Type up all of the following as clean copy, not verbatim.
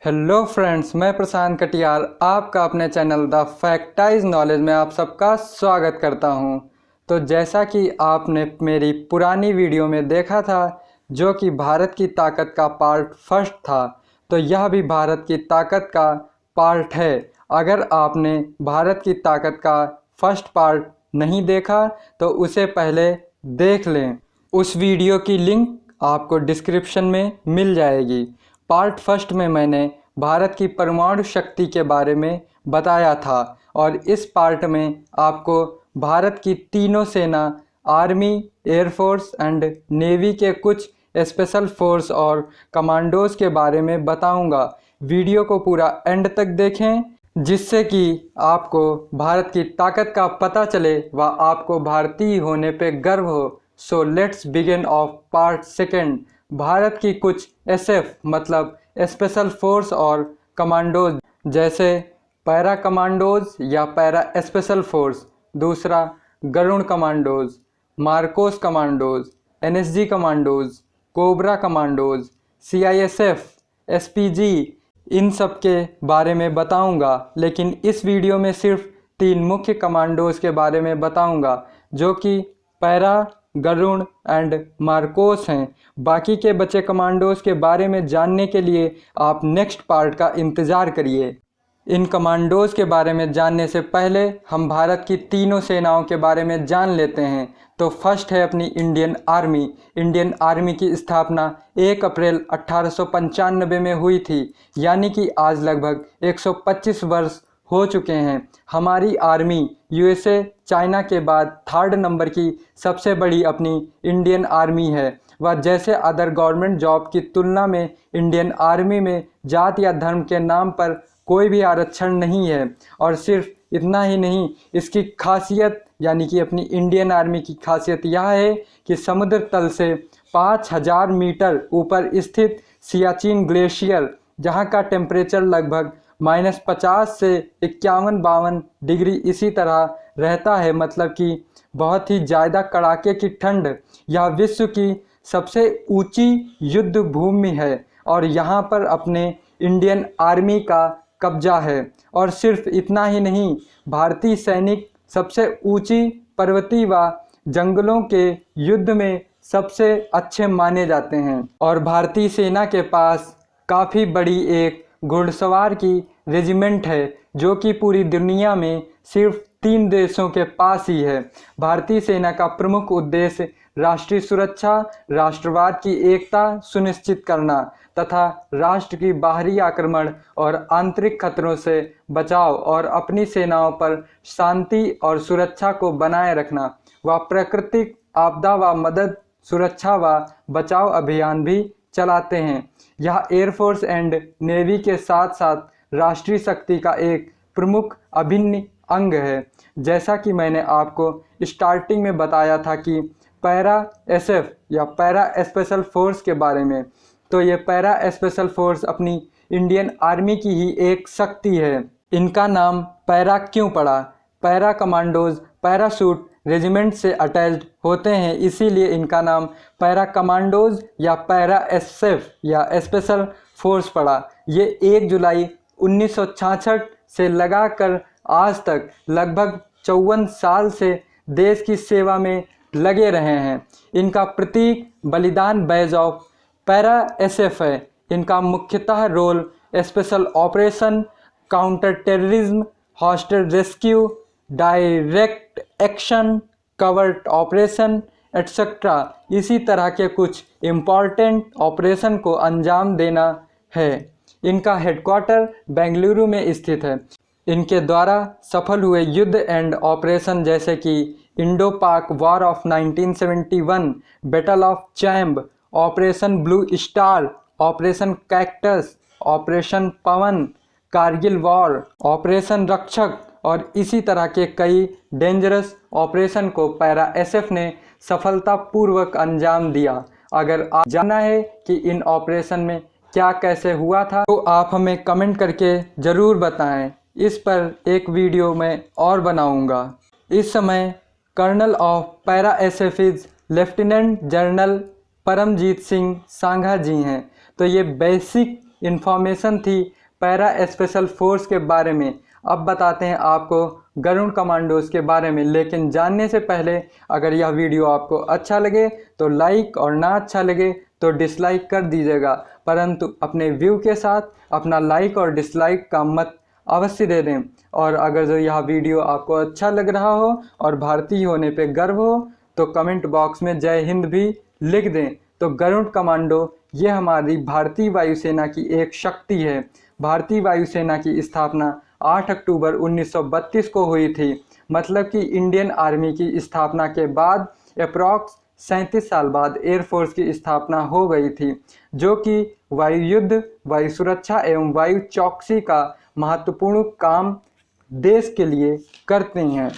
Hello friends, मैं प्रशांत कटियार आपका अपने चैनल द फैक्टाइज नॉलेज में आप सबका स्वागत करता हूं। तो जैसा कि आपने मेरी पुरानी वीडियो में देखा था जो कि भारत की ताकत का पार्ट फर्स्ट था, तो यह भी भारत की ताकत का पार्ट है। अगर आपने भारत की ताकत का फर्स्ट पार्ट नहीं देखा तो उसे पहले देख लें। उस वीडियो की लिंक आपको डिस्क्रिप्शन में मिल जाएगी। पार्ट फर्स्ट में मैंने भारत की परमाणु शक्ति के बारे में बताया था और इस पार्ट में आपको भारत की तीनों सेना आर्मी, एयरफोर्स एंड नेवी के कुछ स्पेशल फोर्स और कमांडोज के बारे में बताऊंगा। वीडियो को पूरा एंड तक देखें जिससे कि आपको भारत की ताकत का पता चले व आपको भारतीय होने पे गर्व हो। So let's begin of part second. Bharat की कुछ एसएफ मतलब स्पेशल फोर्स और कमांडोज जैसे पैरा कमांडोज या पैरा स्पेशल फोर्स, दूसरा Garud commandos, MARCOS commandos, NSG commandos, COBRA commandos, CISF, SPG, इन सब के बारे में बताऊंगा। लेकिन इस वीडियो में सिर्फ 3 मुख्य कमांडोज के बारे में बताऊंगा जो कि पैरा, गरुण एंड मार्कोस हैं। बाकी के बचे कमांडोज के बारे में जानने के लिए आप नेक्स्ट पार्ट का इंतज़ार करिए। इन कमांडोज के बारे में जानने से पहले हम भारत की तीनों सेनाओं के बारे में जान लेते हैं। तो फर्स्ट है अपनी इंडियन आर्मी। इंडियन आर्मी की स्थापना 1 अप्रैल 1895 में हुई थी, यानी कि आज लगभग 125 वर्ष हो चुके हैं। हमारी आर्मी यूएसए, चाइना के बाद 3rd नंबर की सबसे बड़ी अपनी इंडियन आर्मी है। वह जैसे अदर गवर्नमेंट जॉब की तुलना में इंडियन आर्मी में जात या धर्म के नाम पर कोई भी आरक्षण नहीं है। और सिर्फ इतना ही नहीं, इसकी खासियत यानी कि अपनी इंडियन आर्मी की खासियत यह है कि समुद्र तल से 5000 मीटर ऊपर स्थित सियाचिन ग्लेशियर, जहाँ का टेम्परेचर लगभग -50 से 51-52 डिग्री इसी तरह रहता है, मतलब कि बहुत ही ज़्यादा कड़ाके की ठंड। यह विश्व की सबसे ऊंची युद्ध भूमि है और यहाँ पर अपने इंडियन आर्मी का कब्जा है। और सिर्फ इतना ही नहीं, भारतीय सैनिक सबसे ऊंची पर्वतीय व जंगलों के युद्ध में सबसे अच्छे माने जाते हैं। और भारतीय सेना के पास काफ़ी बड़ी एक घुड़सवार की रेजिमेंट है जो कि पूरी दुनिया में सिर्फ 3 देशों के पास ही है। भारतीय सेना का प्रमुख उद्देश्य राष्ट्रीय सुरक्षा, राष्ट्रवाद की एकता सुनिश्चित करना तथा राष्ट्र की बाहरी आक्रमण और आंतरिक खतरों से बचाव और अपनी सेनाओं पर शांति और सुरक्षा को बनाए रखना व प्राकृतिक आपदा व मदद, सुरक्षा व बचाव अभियान भी चलाते हैं। यह एयरफोर्स एंड नेवी के साथ साथ राष्ट्रीय शक्ति का एक प्रमुख अभिन्न अंग है। जैसा कि मैंने आपको स्टार्टिंग में बताया था कि पैरा एसएफ या पैरा स्पेशल फोर्स के बारे में, तो ये पैरा स्पेशल फोर्स अपनी इंडियन आर्मी की ही एक शक्ति है। इनका नाम पैरा क्यों पड़ा? पैरा कमांडोज पैराशूट रेजिमेंट से अटैच्ड होते हैं, इसीलिए इनका नाम पैरा कमांडोज या पैरा एसएफ या स्पेशल फोर्स पड़ा। ये 1 जुलाई 1966 से लगाकर आज तक लगभग 54 साल से देश की सेवा में लगे रहे हैं। इनका प्रतीक बलिदान बैज ऑफ पैरा एसएफ है। इनका मुख्यतः role special operation, counter terrorism, hostage rescue, direct action, covert operation etcetera इसी तरह के कुछ इम्पॉर्टेंट ऑपरेशन को अंजाम देना है। इनका हेडक्वार्टर बेंगलुरु में स्थित है। इनके द्वारा सफल हुए युद्ध एंड ऑपरेशन जैसे कि Indo Pak war of 1971, battle of Chhamb, operation blue star, operation cactus, operation Pawan, Kargil war, operation Rakshak और इसी तरह के कई डेंजरस ऑपरेशन को पैरा एसएफ ने सफलतापूर्वक अंजाम दिया। अगर आप जानना है कि इन ऑपरेशन में क्या कैसे हुआ था तो आप हमें कमेंट करके ज़रूर बताएं। इस पर एक वीडियो मैं और बनाऊंगा। इस समय colonel of para SF lieutenant general Paramjit Singh Sangha ji हैं। तो ये बेसिक इंफॉर्मेशन थी पैरा स्पेशल फोर्स के बारे में। अब बताते हैं आपको गरुड़ कमांडोज के बारे में। लेकिन जानने से पहले अगर यह वीडियो आपको अच्छा लगे तो लाइक और ना अच्छा लगे तो डिसलाइक कर दीजिएगा, परंतु अपने व्यू के साथ अपना लाइक और डिसलाइक का मत अवश्य दे दें। और अगर जो यह वीडियो आपको अच्छा लग रहा हो और भारतीय होने पे गर्व हो तो कमेंट बॉक्स में जय हिंद भी लिख दें। तो गरुड़ कमांडो ये हमारी भारतीय वायुसेना की एक शक्ति है। भारतीय वायुसेना की स्थापना 8 अक्टूबर 1932 को हुई थी। मतलब कि इंडियन आर्मी की स्थापना के बाद अप्रॉक्स 37 साल बाद एयरफोर्स की स्थापना हो गई थी, जो कि वायु युद्ध, वायु सुरक्षा एवं वायु चौकसी का महत्वपूर्ण काम देश के लिए करते हैं।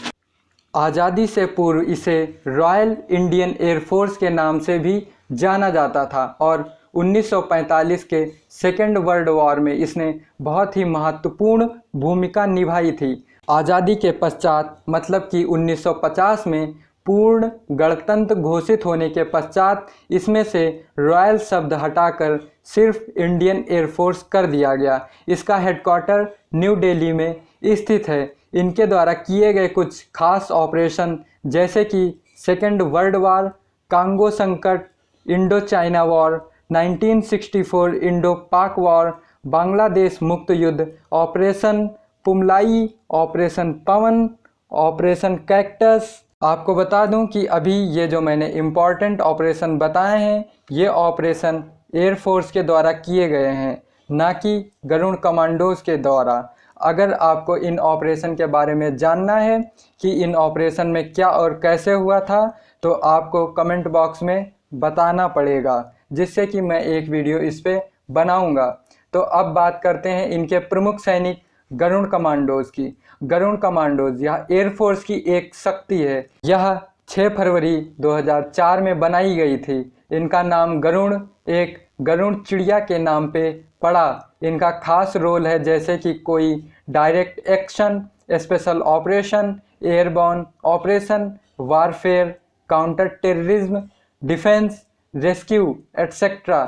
आज़ादी से पूर्व इसे रॉयल इंडियन एयरफोर्स के नाम से भी जाना जाता था और 1945 के सेकेंड वर्ल्ड वॉर में इसने बहुत ही महत्वपूर्ण भूमिका निभाई थी। आज़ादी के पश्चात मतलब कि 1950 में पूर्ण गणतंत्र घोषित होने के पश्चात इसमें से रॉयल शब्द हटाकर सिर्फ इंडियन एयरफोर्स कर दिया गया। इसका हेडक्वार्टर न्यू दिल्ली में स्थित है। इनके द्वारा किए गए कुछ खास ऑपरेशन जैसे कि सेकेंड वर्ल्ड वॉर, कांगो संकट, Indo China war, 1964 Indo Pak war, Bangladesh मुक्त युद्ध, ऑपरेशन पुमलाई, ऑपरेशन पवन, ऑपरेशन कैक्टस। आपको बता दूं कि अभी ये जो मैंने इम्पॉर्टेंट ऑपरेशन बताए हैं ये ऑपरेशन एयरफोर्स के द्वारा किए गए हैं, ना कि गरुड़ कमांडोज के द्वारा। अगर आपको इन ऑपरेशन के बारे में जानना है कि इन ऑपरेशन में क्या और कैसे हुआ था तो आपको कमेंट बॉक्स में बताना पड़ेगा, जिससे कि मैं एक वीडियो इस पे बनाऊंगा। तो अब बात करते हैं इनके प्रमुख सैनिक गरुड़ कमांडोज की। गरुड़ कमांडोज यह एयरफोर्स की एक शक्ति है। यह 6 फरवरी 2004 में बनाई गई थी। इनका नाम गरुड़ एक गरुड़ चिड़िया के नाम पे पड़ा। इनका खास रोल है जैसे कि कोई direct action, special operation, airborne operation, warfare, counter terrorism, defence, rescue etcetera.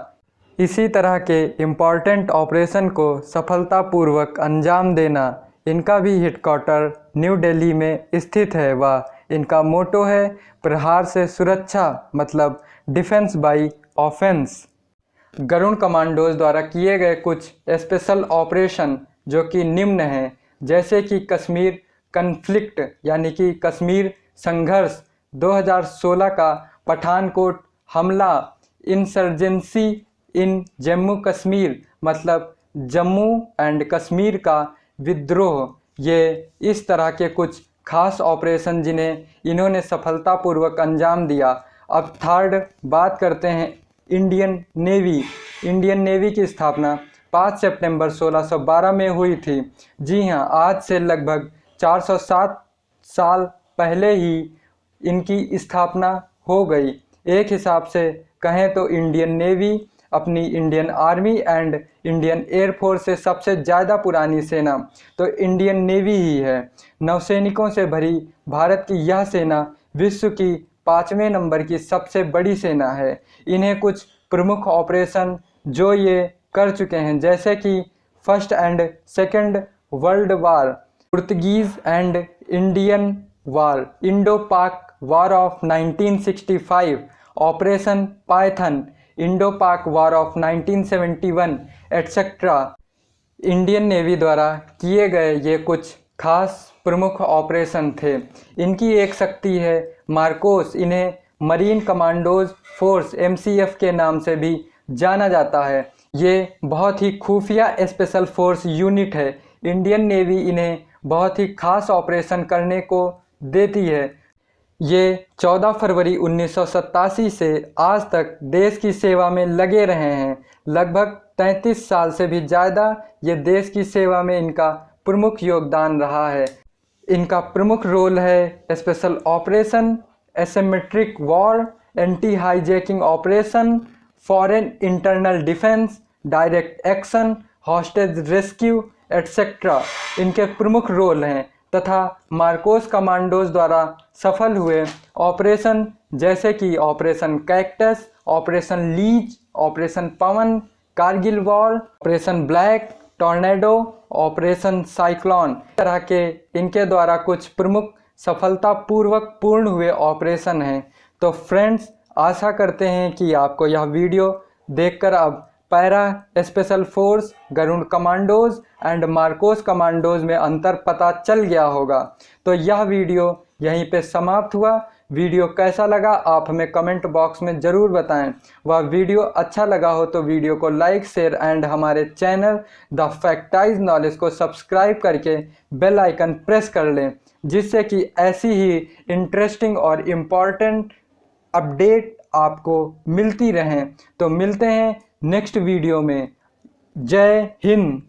इसी तरह के इम्पॉर्टेंट ऑपरेशन को सफलतापूर्वक अंजाम देना। इनका भी हेडक्वार्टर न्यू दिल्ली में स्थित है व इनका मोटो है प्रहार से सुरक्षा, मतलब defence by offence. Garud commandos द्वारा किए गए कुछ स्पेशल ऑपरेशन जो कि निम्न हैं, जैसे कि कश्मीर कन्फ्लिक्ट यानी कि कश्मीर संघर्ष, 2016 का पठानकोट हमला, इंसर्जेंसी इन जम्मू कश्मीर मतलब जम्मू एंड कश्मीर का विद्रोह। ये इस तरह के कुछ खास ऑपरेशन जिन्हें इन्होंने सफलतापूर्वक अंजाम दिया। अब थर्ड बात करते हैं इंडियन नेवी। इंडियन नेवी की स्थापना 5 सितंबर 1612 में हुई थी। जी हाँ, आज से लगभग 407 साल पहले ही इनकी स्थापना हो गई। एक हिसाब से कहें तो इंडियन नेवी अपनी Indian army and Indian air force से सबसे ज़्यादा पुरानी सेना तो इंडियन नेवी ही है। नौसैनिकों से भरी भारत की यह सेना विश्व की 5वें नंबर की सबसे बड़ी सेना है। इन्हें कुछ प्रमुख ऑपरेशन जो ये कर चुके हैं जैसे कि first and second world war, Portuguese and Indian war, Indo Pak war of 1965, operation python, Indo Pak war of 1971 etcetera. Indian navy द्वारा किए गए ये कुछ खास प्रमुख ऑपरेशन थे। इनकी एक शक्ति है मार्कोस। इन्हें मरीन कमांडोज फोर्स MCF के नाम से भी जाना जाता है। ये बहुत ही खुफिया स्पेशल फोर्स यूनिट है। इंडियन नेवी इन्हें बहुत ही खास ऑपरेशन करने को देती है। ये 14 फरवरी 1987 से आज तक देश की सेवा में लगे रहे हैं। लगभग 33 साल से भी ज़्यादा ये देश की सेवा में इनका प्रमुख योगदान रहा है। इनका प्रमुख रोल है special operation, asymmetric war, anti hijacking operation, foreign internal defence, direct action, hostage rescue etcetera. इनके प्रमुख रोल हैं तथा मार्कोस कमांडोज द्वारा सफल हुए ऑपरेशन जैसे कि operation cactus, operation leech, operation Pawan, Kargil war, operation black tornado, operation cyclone तरह के इनके द्वारा कुछ प्रमुख सफलतापूर्वक पूर्ण हुए ऑपरेशन हैं। तो फ्रेंड्स, आशा करते हैं कि आपको यह वीडियो देखकर अब para special force, Garud commandos and MARCOS commandos में अंतर पता चल गया होगा। तो यह वीडियो यहीं पे समाप्त हुआ। वीडियो कैसा लगा आप हमें कमेंट बॉक्स में ज़रूर बताएं। वह वीडियो अच्छा लगा हो तो वीडियो को लाइक, शेयर एंड हमारे चैनल द फैक्टाइज नॉलेज को सब्सक्राइब करके बेल आइकन प्रेस कर लें, जिससे कि ऐसी ही इंटरेस्टिंग और इम्पॉर्टेंट अपडेट आपको मिलती रहें। तो मिलते हैं नेक्स्ट वीडियो में। जय हिंद।